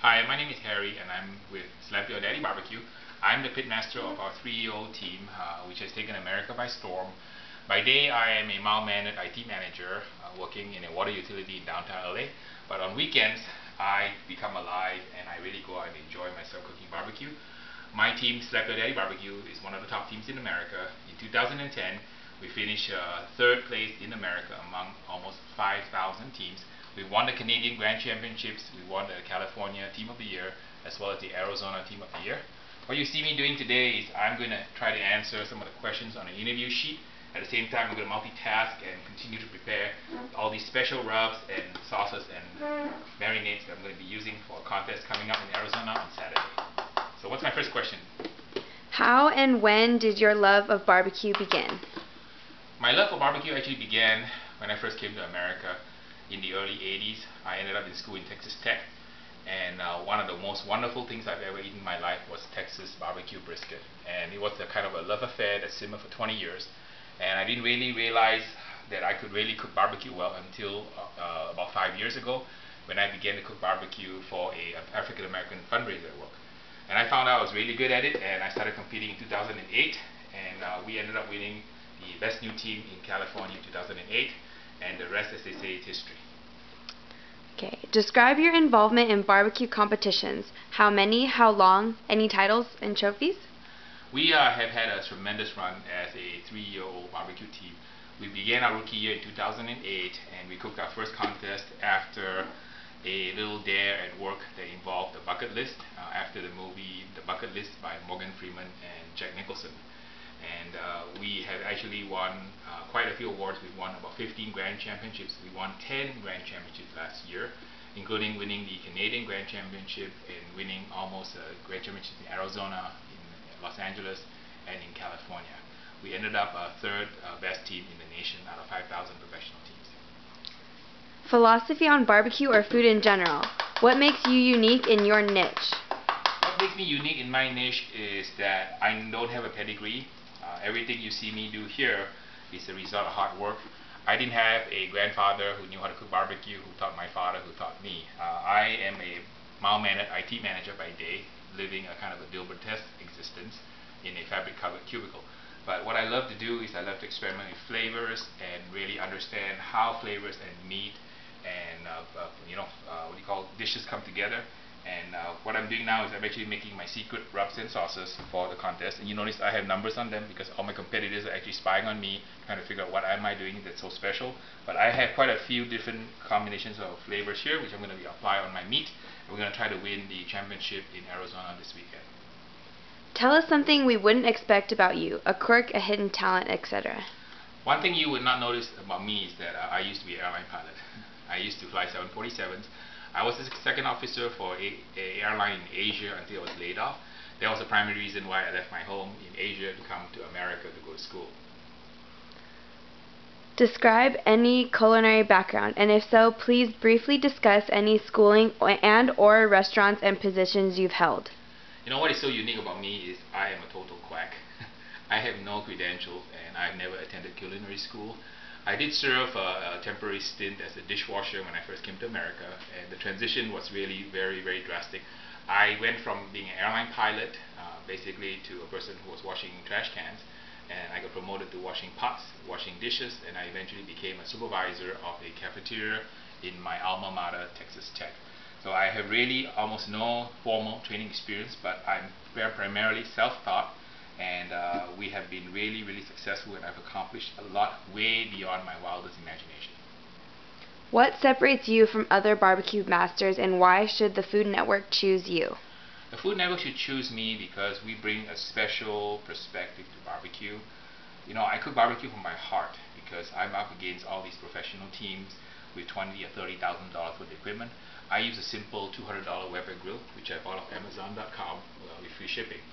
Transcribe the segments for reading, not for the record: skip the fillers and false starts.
Hi, my name is Harry and I'm with Celebrity Barbecue. I'm the pitmaster of our 3-year-old team, which has taken America by storm. By day, I am a mild-mannered IT manager working in a water utility in downtown LA. But on weekends, I become alive and I really go out and enjoy myself cooking barbecue. My team, Celebrity Barbecue, is one of the top teams in America. In 2010, we finished third place in America among almost 5,000 teams. We won the Canadian Grand Championships, we won the California Team of the Year, as well as the Arizona Team of the Year. What you see me doing today is I'm going to try to answer some of the questions on an interview sheet. At the same time, I'm going to multitask and continue to prepare all these special rubs and sauces and marinades that I'm going to be using for a contest coming up in Arizona on Saturday. So what's my first question? How and when did your love of barbecue begin? My love for barbecue actually began when I first came to America in the early 80s. I ended up in school in Texas Tech, and one of the most wonderful things I've ever eaten in my life was Texas barbecue brisket. And it was a kind of a love affair that simmered for 20 years. And I didn't really realize that I could really cook barbecue well until about 5 years ago, when I began to cook barbecue for an African American fundraiser at work. And I found out I was really good at it, and I started competing in 2008, and we ended up winning the Best New Team in California in 2008, and the rest, as they say, is history. Okay. Describe your involvement in barbecue competitions. How many, how long, any titles and trophies? We have had a tremendous run as a 3-year-old barbecue team. We began our rookie year in 2008, and we cooked our first contest after a little dare at work that involved the bucket list, after the movie The Bucket List by Morgan Freeman and Jack Nicholson. And we have actually won quite a few awards. We've won about 15 Grand Championships. We won 10 Grand Championships last year, including winning the Canadian Grand Championship and winning almost a Grand Championship in Arizona, in Los Angeles, and in California. We ended up third best team in the nation out of 5,000 professional teams. Philosophy on barbecue or food in general. What makes you unique in your niche? What makes me unique in my niche is that I don't have a pedigree. Everything you see me do here is the result of hard work. I didn't have a grandfather who knew how to cook barbecue, who taught my father, who taught me. I am a mild-mannered IT manager by day, living a kind of a Dilbert-esque existence in a fabric-covered cubicle. But what I love to do is I love to experiment with flavors and really understand how flavors and meat and dishes come together. And what I'm doing now is I'm actually making my secret rubs and sauces for the contest. And you notice I have numbers on them because all my competitors are actually spying on me, trying to figure out what am I doing that's so special. But I have quite a few different combinations of flavors here, which I'm going to apply on my meat. And we're going to try to win the championship in Arizona this weekend. Tell us something we wouldn't expect about you, a quirk, a hidden talent, etc. One thing you would not notice about me is that I used to be an airline pilot. I used to fly 747s. I was the second officer for an airline in Asia until I was laid off. That was the primary reason why I left my home in Asia to come to America to go to school. Describe any culinary background, and if so, please briefly discuss any schooling and/or restaurants and positions you've held. You know what is so unique about me is I am a total quack. I have no credentials and I've never attended culinary school. I did serve a temporary stint as a dishwasher when I first came to America, and the transition was really very, very drastic. I went from being an airline pilot basically to a person who was washing trash cans, and I got promoted to washing pots, washing dishes, and I eventually became a supervisor of a cafeteria in my alma mater, Texas Tech. So I have really almost no formal training experience, but I'm primarily self-taught. And we have been really, really successful, and I've accomplished a lot way beyond my wildest imagination. What separates you from other barbecue masters, and why should the Food Network choose you? The Food Network should choose me because we bring a special perspective to barbecue. You know, I cook barbecue from my heart because I'm up against all these professional teams with $20,000 or $30,000 worth of equipment. I use a simple $200 Weber grill, which I bought off Amazon.com with free shipping.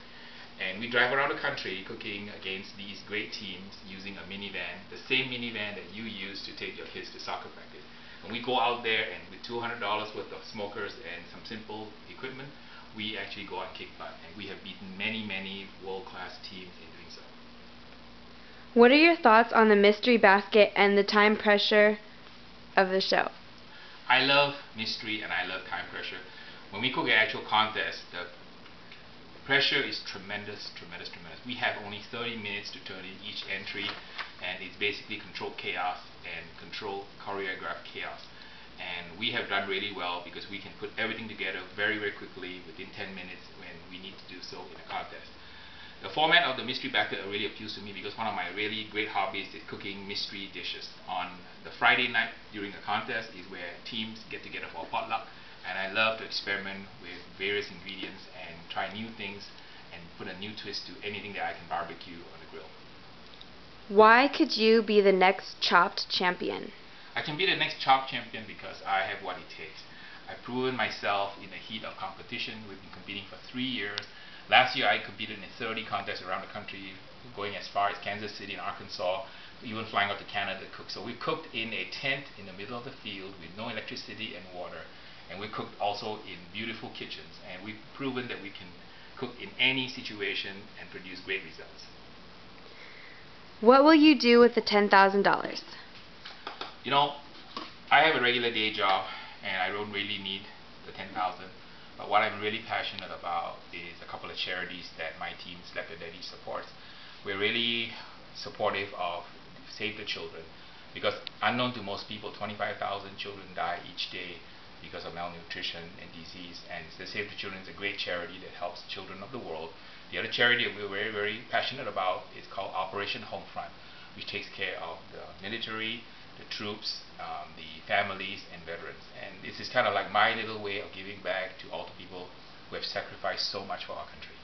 And we drive around the country cooking against these great teams using a minivan, the same minivan that you use to take your kids to soccer practice. And we go out there, and with $200 worth of smokers and some simple equipment, we actually go out and kick butt. And we have beaten many, many world-class teams in doing so. What are your thoughts on the mystery basket and the time pressure of the show? I love mystery and I love time pressure. when we cook an actual contest, the pressure is tremendous. We have only 30 minutes to turn in each entry, and it's basically controlled chaos and controlled choreographed chaos. And we have done really well because we can put everything together very quickly within 10 minutes when we need to do so in a contest. The format of the mystery bucket really appeals to me because one of my really great hobbies is cooking mystery dishes. On the Friday night during a contest is where teams get together for a potluck, and I love to experiment with various ingredients and try new things and put a new twist to anything that I can barbecue on the grill. Why could you be the next Chopped champion? I can be the next Chopped champion because I have what it takes. I've proven myself in the heat of competition. We've been competing for 3 years. Last year I competed in 30 contests around the country, going as far as Kansas City and Arkansas, even flying out to Canada to cook. So we cooked in a tent in the middle of the field with no electricity and water. And we cooked also in beautiful kitchens. And we've proven that we can cook in any situation and produce great results. What will you do with the $10,000? You know, I have a regular day job and I don't really need the $10,000. But what I'm really passionate about is a couple of charities that my team, Slap Your Daddy, supports. We're really supportive of Save the Children because, unknown to most people, 25,000 children die each day because of malnutrition and disease. And the Save the Children is a great charity that helps children of the world. The other charity that we're very passionate about is called Operation Homefront, which takes care of the military, the troops, the families and veterans. And this is kind of like my little way of giving back to all the people who have sacrificed so much for our country.